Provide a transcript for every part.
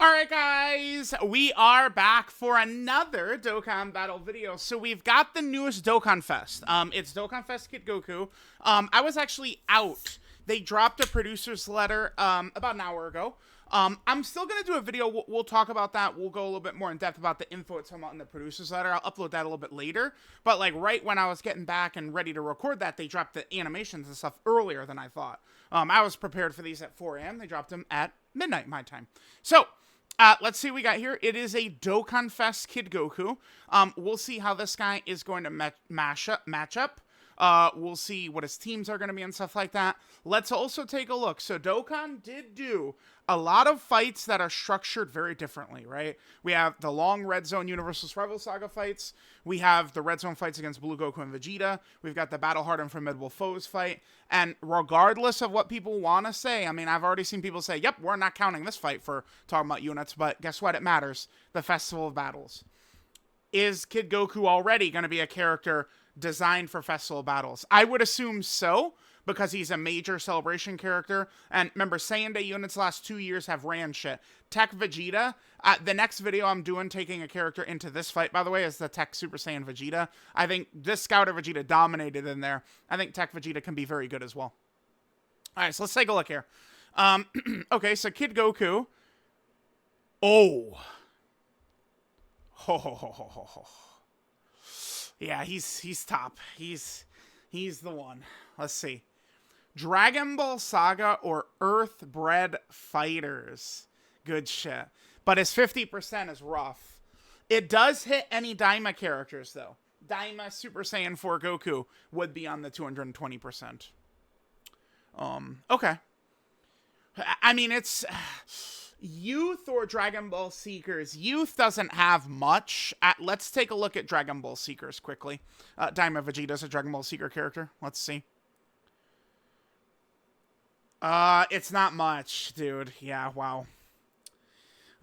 Alright guys, we are back for another Dokkan battle video. So we've got the newest Dokkan Fest. It's Dokkan Fest Kid Goku. I was actually out. They dropped a producer's letter about an hour ago. I'm still going to do a video. We'll talk about that. We'll go a little bit more in depth about the info it's about in the producer's letter. I'll upload that a little bit later. But like right when I was getting back and ready to record that, they dropped the animations and stuff earlier than I thought. I was prepared for these at 4 a.m. They dropped them at midnight my time. So let's see what we got here. It is a Dokkan Fest Kid Goku. We'll see how this guy is going to match up. We'll see what his teams are going to be and stuff like that. Let's also take a look. So Dokkan did do a lot of fights that are structured very differently, right? We have the long Red Zone Universal Survival Saga fights. We have the Red Zone fights against Blue Goku and Vegeta. We've got the Battle Hard and Formidable Foes fight. And regardless of what people want to say, I mean, I've already seen people say, yep, we're not counting this fight for talking about units, but guess what? It matters. The Festival of Battles. Is Kid Goku already going to be a character designed for Festival of Battles? I would assume so, because he's a major celebration character. And remember, Saiyan Day units last 2 years have ran shit. Tech Vegeta, the next video I'm doing taking a character into this fight, by the way, is the Tech Super Saiyan Vegeta. I think this Scouter Vegeta dominated in there. I think Tech Vegeta can be very good as well. Alright, so let's take a look here. Okay, so Kid Goku. Oh. Ho ho ho ho ho ho. Yeah, he's top. He's the one. Let's see. Dragon Ball Saga or Earth-bred fighters. Good shit. But his 50% is rough. It does hit any Daima characters, though. Daima Super Saiyan 4 Goku would be on the 220%. Okay. I mean, it's... Youth or Dragon Ball Seekers? Youth doesn't have much. Let's take a look at Dragon Ball Seekers quickly. Daima Vegeta's a Dragon Ball Seeker character. Let's see. It's not much, dude. Yeah, wow.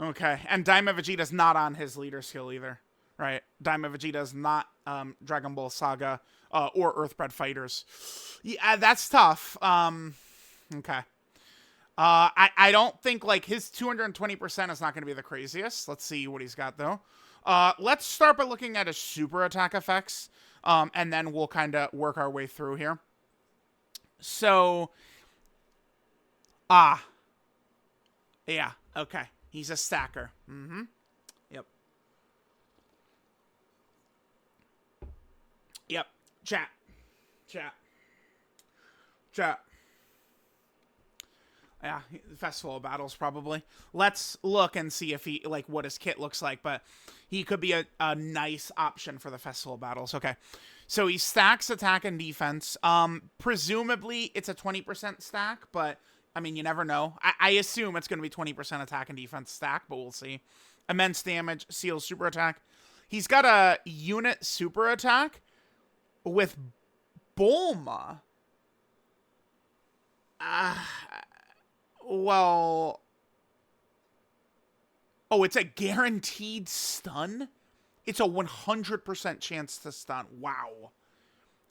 Okay, and Daima Vegeta's not on his leader skill either. Right? Daima Vegeta's not Dragon Ball Saga or Earthbred Fighters. Yeah, that's tough. Okay. I don't think, like, his 220% is not going to be the craziest. Let's see what he's got, though. Let's start by looking at his super attack effects, and then we'll kind of work our way through here. So, yeah, okay. He's a stacker. Yep. Yep. Chat. Yeah, Festival of Battles, probably. Let's look and see if he, like, what his kit looks like, but he could be a nice option for the Festival of Battles. Okay, so he stacks attack and defense. Presumably, it's a 20% stack, but, I mean, you never know. I assume it's going to be 20% attack and defense stack, but we'll see. Immense damage, seal super attack. He's got a unit super attack with Bulma. Well, oh, it's a guaranteed stun? It's a 100% chance to stun. Wow.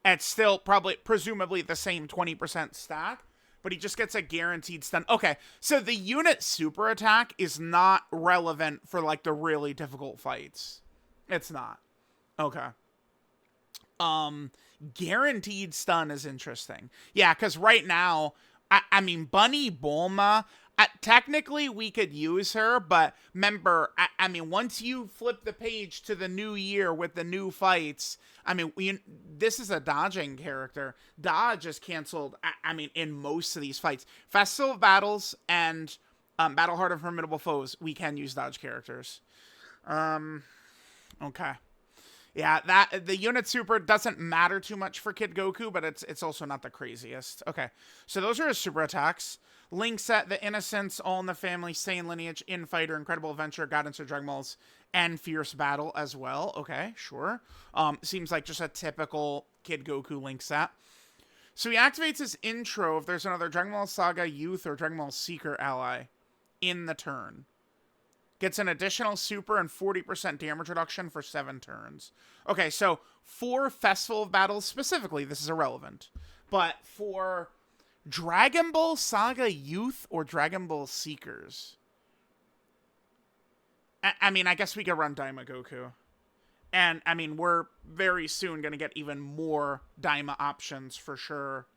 It's still presumably the same 20% stack, but he just gets a guaranteed stun. Okay, so the unit super attack is not relevant for, like, the really difficult fights. It's not. Okay. Guaranteed stun is interesting. Yeah, because right now... I mean, Bunny Bulma, technically we could use her, but remember, I mean, once you flip the page to the new year with the new fights, I mean, this is a dodging character. Dodge is canceled, I mean, in most of these fights. Festival of Battles and Battle Hard and Formidable Foes, we can use dodge characters. Okay. Yeah, the unit super doesn't matter too much for Kid Goku, but it's also not the craziest. Okay, so those are his super attacks. Link Set, The Innocents, All in the Family, Saiyan Lineage, Infighter, Incredible Adventure, Guidance of Dragon Balls, and Fierce Battle as well. Okay, sure. Seems like just a typical Kid Goku Link Set. So he activates his intro if there's another Dragon Ball Saga Youth or Dragon Ball Seeker ally in the turn. Gets an additional super and 40% damage reduction for 7 turns. Okay, so for Festival of Battles specifically, this is irrelevant. But for Dragon Ball Saga Youth or Dragon Ball Seekers, I mean, I guess we could run Daima Goku. And, I mean, we're very soon going to get even more Daima options for sure.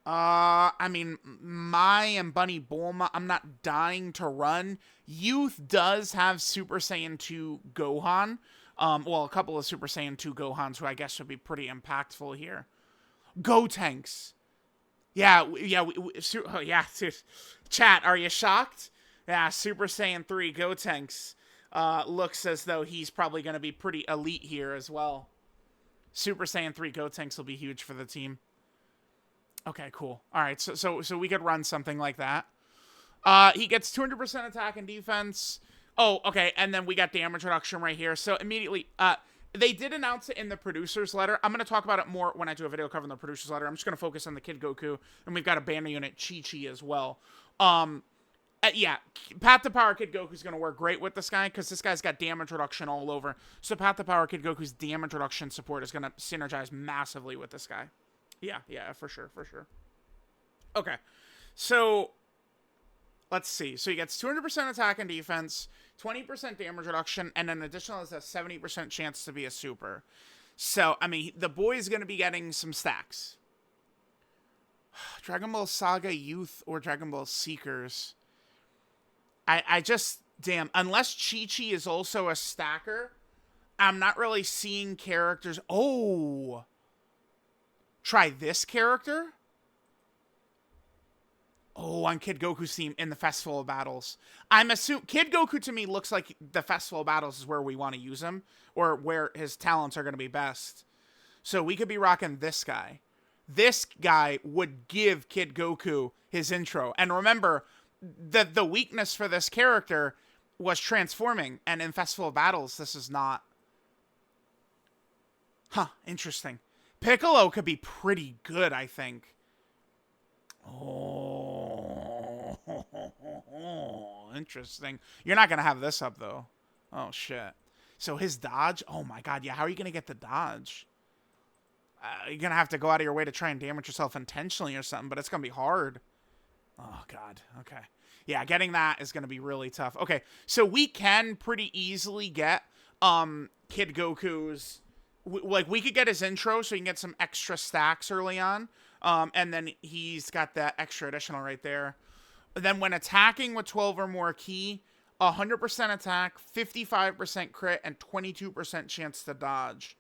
I mean, Mai and Bunny Bulma, I'm not dying to run. Youth does have Super Saiyan 2 Gohan. Well, a couple of Super Saiyan 2 Gohans who I guess would be pretty impactful here. Gotenks. Yeah, yeah, dude. Chat, are you shocked? Yeah, Super Saiyan 3 Gotenks looks as though he's probably going to be pretty elite here as well. Super Saiyan 3 Gotenks will be huge for the team. Okay, cool. All right, so we could run something like that. He gets 200% attack and defense. Oh, okay, and then we got damage reduction right here. So immediately, they did announce it in the producer's letter. I'm going to talk about it more when I do a video covering the producer's letter. I'm just going to focus on the Kid Goku, and we've got a banner unit, Chi-Chi, as well. Yeah, Path to Power Kid Goku is going to work great with this guy, because this guy's got damage reduction all over. So Path to Power Kid Goku's damage reduction support is going to synergize massively with this guy. Yeah, for sure. Okay, so let's see. So he gets 200% attack and defense, 20% damage reduction, and an additional is a 70% chance to be a super. So, I mean, the boy's going to be getting some stacks. Dragon Ball Saga Youth or Dragon Ball Seekers. I just, damn, unless Chi-Chi is also a stacker, I'm not really seeing characters. Oh, try this character? Oh, on Kid Goku's team in the Festival of Battles. I'm assuming Kid Goku to me looks like the Festival of Battles is where we want to use him, or where his talents are going to be best. So we could be rocking this guy. This guy would give Kid Goku his intro. And remember, the weakness for this character was transforming, and in Festival of Battles, this is not. Huh, interesting. Piccolo could be pretty good, I think. Oh, interesting. You're not going to have this up, though. Oh, shit. So his dodge? Oh, my God. Yeah, how are you going to get the dodge? You're going to have to go out of your way to try and damage yourself intentionally or something, but it's going to be hard. Oh, God. Okay. Yeah, getting that is going to be really tough. Okay, so we can pretty easily get Kid Goku's... Like, we could get his intro so he can get some extra stacks early on. And then he's got that extra additional right there. Then when attacking with 12 or more ki, 100% attack, 55% crit, and 22% chance to dodge.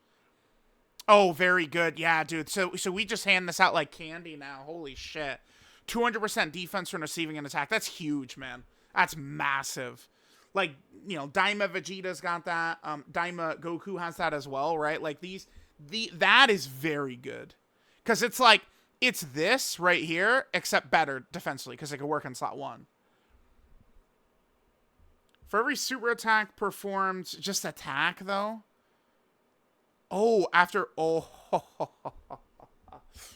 Oh, very good. Yeah, dude. So we just hand this out like candy now. Holy shit. 200% defense when receiving an attack. That's huge, man. That's massive. Like, you know, Daima Vegeta's got that. Daima Goku has that as well, right? Like, that is very good. Because it's like, it's this right here, except better defensively, because it could work in slot 1. For every super attack performed, just attack, though. Oh, after... Oh,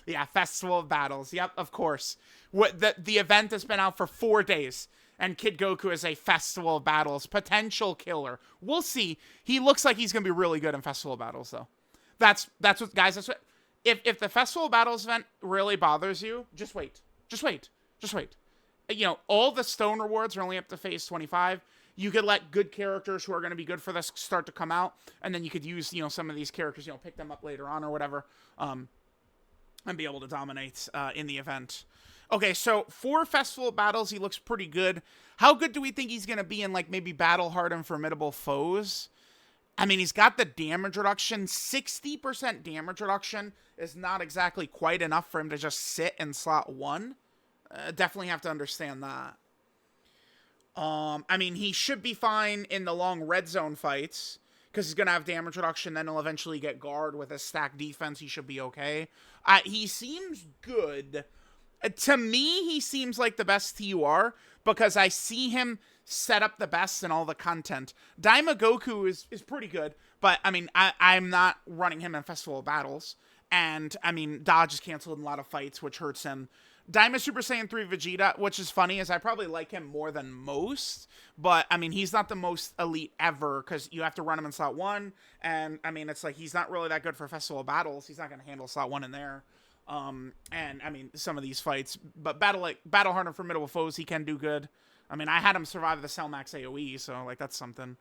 yeah, Festival of Battles. Yep, of course. The event has been out for 4 days, and Kid Goku is a Festival of Battles potential killer. We'll see. He looks like he's going to be really good in Festival of Battles, though. That's what, guys, that's what... If the Festival of Battles event really bothers you, just wait. Just wait. You know, all the stone rewards are only up to phase 25. You could let good characters who are going to be good for this start to come out, and then you could use, you know, some of these characters, you know, pick them up later on or whatever, and be able to dominate in the event. Okay, so for Festival of Battles, he looks pretty good. How good do we think he's going to be in, like, maybe Battle-Hardened Formidable Foes? I mean, he's got the damage reduction. 60% damage reduction is not exactly quite enough for him to just sit in slot 1. Definitely have to understand that. I mean, he should be fine in the long red zone fights, because he's going to have damage reduction, then he'll eventually get guard with a stacked defense. He should be okay. He seems good. To me, he seems like the best TUR, because I see him set up the best in all the content. Daima Goku is pretty good, but, I mean, I'm not running him in Festival of Battles, and, I mean, dodge is canceled in a lot of fights, which hurts him. Daima Super Saiyan 3 Vegeta, which is funny, is I probably like him more than most, but, I mean, he's not the most elite ever, because you have to run him in slot 1, and, I mean, it's like, he's not really that good for Festival of Battles. He's not going to handle slot 1 in there. And, I mean, some of these fights, but Battle-Hardened Formidable Foes, he can do good. I mean, I had him survive the Cell Max AoE, so, like, that's something.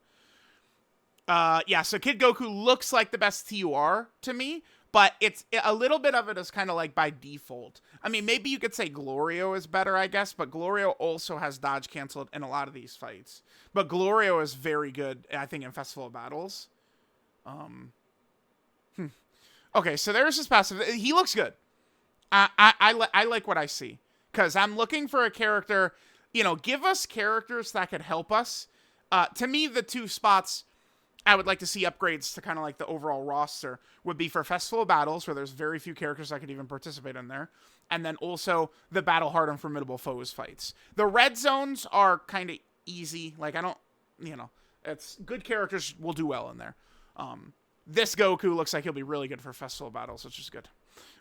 Yeah, so Kid Goku looks like the best TUR to me, but it's a little bit of it is kind of like by default. I mean, maybe you could say Glorio is better, I guess, but Glorio also has dodge canceled in a lot of these fights. But Glorio is very good, I think, in Festival of Battles. Okay, so there's his passive. He looks good. I like what I see. Because I'm looking for a character, you know, give us characters that could help us. To me, the two spots I would like to see upgrades to kind of like the overall roster would be for Festival of Battles, where there's very few characters that could even participate in there. And then also the Battle Hard and Formidable Foes fights. The red zones are kind of easy. Like, I don't, you know, it's good characters will do well in there. This Goku looks like he'll be really good for Festival of Battles, which is good.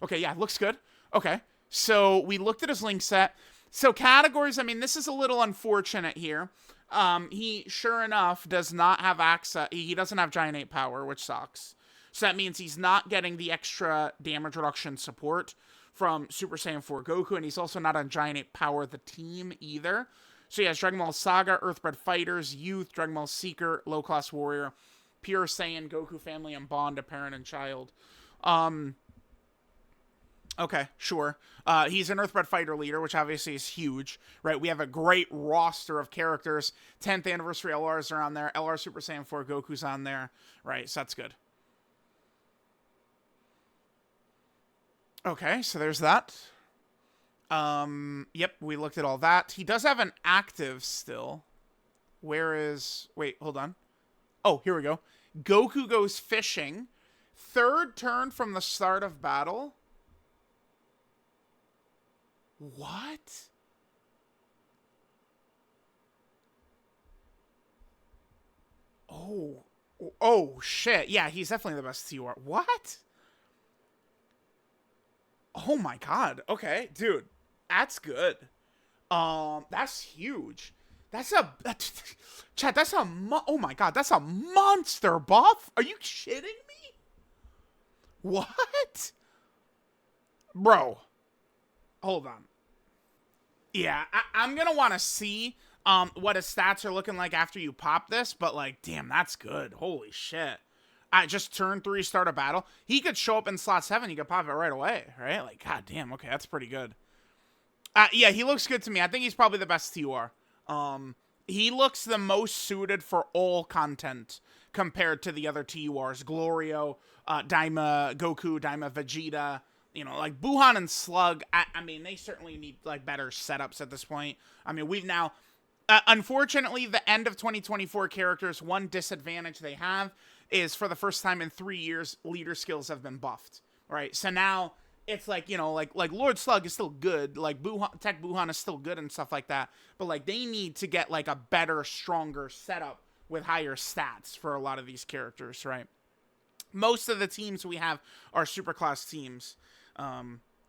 Okay, yeah, looks good. Okay, so we looked at his link set. So categories, I mean, this is a little unfortunate here. He, sure enough, does not have access. He doesn't have Giant Ape power, which sucks. So that means he's not getting the extra damage reduction support from Super Saiyan 4 Goku, and he's also not on Giant Ape power, the team, either. So he has Dragon Ball Saga, Earthbred Fighters, Youth, Dragon Ball Seeker, Low Class Warrior, Pure Saiyan, Goku Family, and Bond, a parent and child. Okay, sure. He's an Earthbred Fighter leader, which obviously is huge, right? We have a great roster of characters. 10th Anniversary LRs are on there. LR Super Saiyan 4 Goku's on there, right? So that's good. Okay, so there's that. Yep, we looked at all that. He does have an active still. Where is... Wait, hold on. Oh, here we go. Goku goes fishing. Third turn from the start of battle. What? Oh, shit. Yeah, he's definitely the best TUR. What? Oh my god. Okay, dude. That's good. That's huge. Chat, oh my god, that's a monster buff? Are you shitting me? What? Bro. Hold on. Yeah, I'm gonna want to see what his stats are looking like after you pop this, but like, damn, that's good. Holy shit. I just turn 3, start a battle. He could show up in slot 7, you could pop it right away, right? Like, god damn, okay, that's pretty good. Yeah, he looks good to me. I think he's probably the best TUR. He looks the most suited for all content compared to the other TURs. Glorio, Daima Goku, Daima Vegeta, you know, like Buhan and Slug. I mean, they certainly need like better setups at this point. I mean, we've now, unfortunately, the end of 2024 characters, one disadvantage they have is for the first time in 3 years, leader skills have been buffed, right? So now it's like, you know, like Lord Slug is still good, like Tech Buhan is still good and stuff like that, but like they need to get like a better, stronger setup with higher stats for a lot of these characters, right? Most of the teams we have are superclass teams.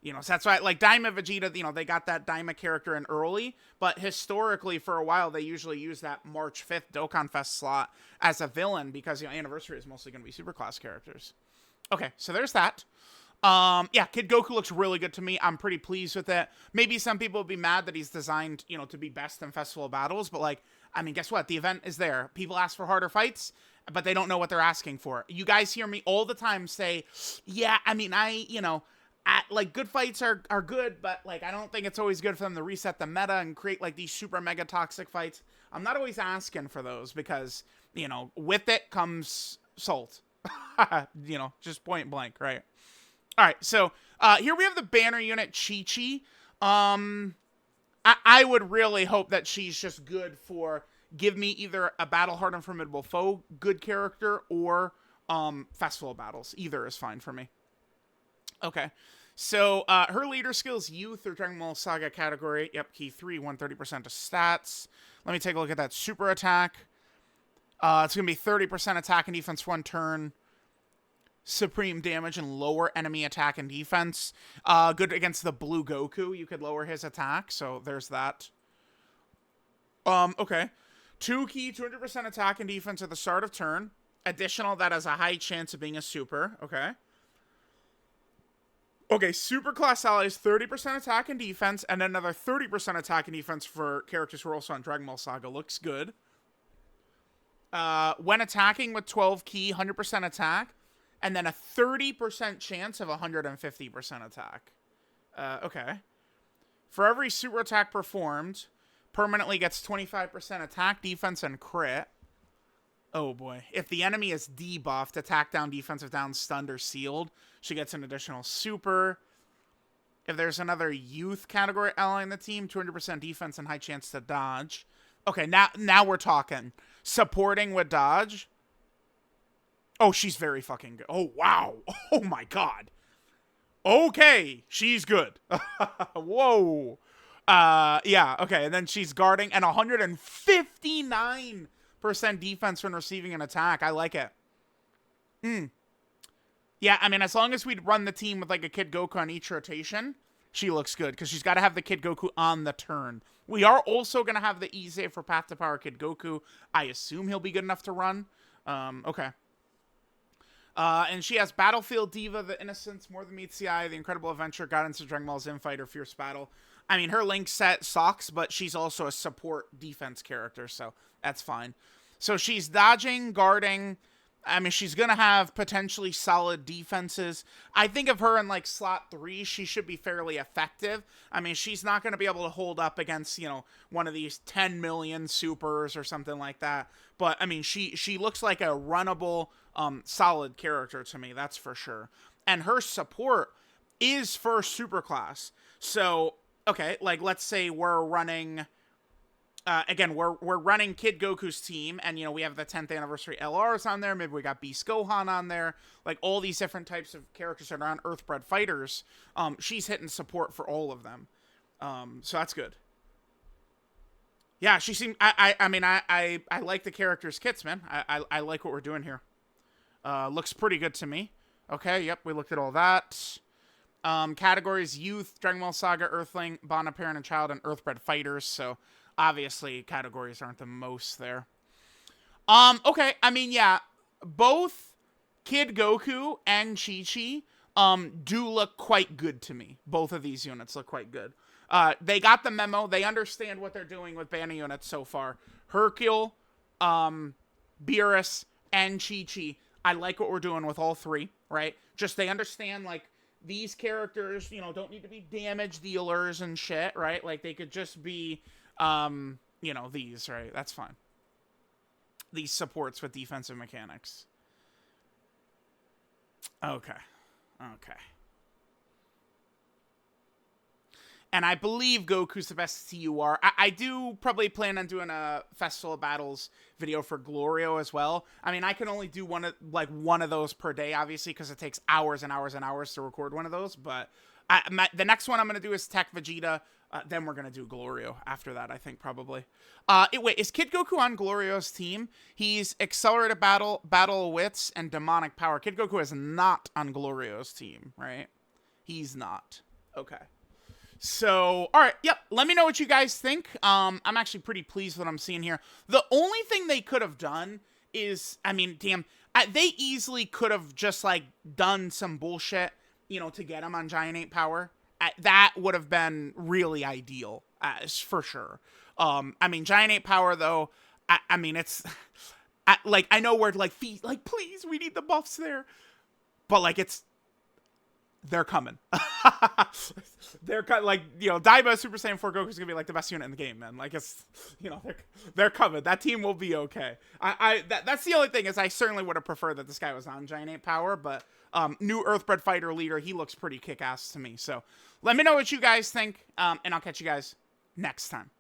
You know, so that's why, like, Daima Vegeta, you know, they got that Daima character in early, but historically, for a while, they usually use that March 5th DOKKANFEST slot as a villain, because, you know, Anniversary is mostly going to be superclass characters. Okay, so there's that. Yeah, Kid Goku looks really good to me. I'm pretty pleased with it. Maybe some people will be mad that he's designed, you know, to be best in Festival of Battles, but, like, I mean, guess what? The event is there. People ask for harder fights, but they don't know what they're asking for. You guys hear me all the time say, yeah, I mean, you know, like, good fights are good, but, like, I don't think it's always good for them to reset the meta and create, like, these super mega toxic fights. I'm not always asking for those because, you know, with it comes salt. You know, just point blank, right? All right, so here we have the banner unit, Chi-Chi. I would really hope that she's just good for, give me either a Battle Hard and Formidable Foe good character or Festival of Battles. Either is fine for me. Okay, so her leader skills, Youth or Dragon Ball Saga category. Yep, key 3, 130% of stats. Let me take a look at that super attack. It's going to be 30% attack and defense 1 turn. Supreme damage and lower enemy attack and defense. Good against the blue Goku. You could lower his attack, so there's that. Okay. 2 key, 200% attack and defense at the start of turn. Additional, that has a high chance of being a super. Okay. Okay, Superclass allies 30% attack and defense, and another 30% attack and defense for characters who are also on Dragon Ball Saga. Looks good. When attacking with 12 key, 100% attack, and then a 30% chance of 150% attack. Okay. For every super attack performed, permanently gets 25% attack, defense, and crit. Oh boy. If the enemy is debuffed, attack down, defensive down, stunned, or sealed, she gets an additional super. If there's another youth category ally in the team, 200% defense and high chance to dodge. Okay, now we're talking. Supporting with dodge. Oh, she's very fucking good. Oh, wow. Oh my god. Okay, she's good. Whoa. Yeah, okay, and then she's guarding and 159% defense when receiving an attack. I like it. Yeah, I mean, as long as we run the team with like a Kid Goku on each rotation, she looks good because she's got to have the Kid Goku on the turn. We are also going to have the E-Save for Path to Power Kid Goku. I assume he'll be good enough to run. Okay. And she has Battlefield Diva, The Innocence, More Than Meets the Eye, The Incredible Adventure, Guidance of Dragon Ball's Infighter, Fierce Battle. I mean, her link set sucks, but she's also a support defense character, so that's fine. So she's dodging, guarding. I mean, she's going to have potentially solid defenses. I think of her in, like, slot 3, she should be fairly effective. I mean, she's not going to be able to hold up against, you know, one of these 10 million supers or something like that. But, I mean, she looks like a runnable, solid character to me, that's for sure. And her support is for Superclass. So, okay, like, let's say we're running... again, we're running Kid Goku's team, and, you know, we have the 10th anniversary LRs on there. Maybe we got Beast Gohan on there. Like, all these different types of characters that are on Earthbred Fighters. She's hitting support for all of them. So that's good. Yeah, she seemed... I mean, I like the character's kits, man. I like what we're doing here. Looks pretty good to me. Okay, yep, we looked at all that. Categories: Youth, Dragon Ball Saga, Earthling, Bond of Parent and Child, and Earthbred Fighters, so... Obviously, categories aren't the most there. Okay, I mean, yeah, both Kid Goku and Chi-Chi, do look quite good to me. Both of these units look quite good. They got the memo. They understand what they're doing with banner units so far. Hercule, Beerus, and Chi-Chi. I like what we're doing with all three, right? Just they understand, like, these characters, you know, don't need to be damage dealers and shit, right? Like, they could just be... you know, these, right? That's fine. These supports with defensive mechanics. Okay. Okay. And I believe Goku's the best TUR. I do probably plan on doing a Festival of Battles video for Glorio as well. I mean, I can only do one of those per day, obviously, because it takes hours and hours and hours to record one of those. But the next one I'm going to do is Tech Vegeta. Then we're going to do Glorio after that, I think, probably. Wait, is Kid Goku on Glorio's team? He's Accelerated Battle Wits, and Demonic Power. Kid Goku is not on Glorio's team, right? He's not. Okay. So, all right, yep. Let me know what you guys think. I'm actually pretty pleased with what I'm seeing here. The only thing they could have done is, I mean, damn, they easily could have just, like, done some bullshit, you know, to get him on Giant 8 Power. That would have been really ideal, for sure. I mean, Giant 8 Power, though, I mean, it's... I know we're, like, please, we need the buffs there. But, like, it's... They're coming. They're like, you know, Daiba Super Saiyan 4 Goku is gonna be like the best unit in the game, man. Like, it's, you know, they're coming. That team will be okay. That's the only thing is I certainly would have preferred that this guy was on Giant 8 Power, but new Earthbred Fighter leader, he looks pretty kick-ass to me. So let me know what you guys think, and I'll catch you guys next time.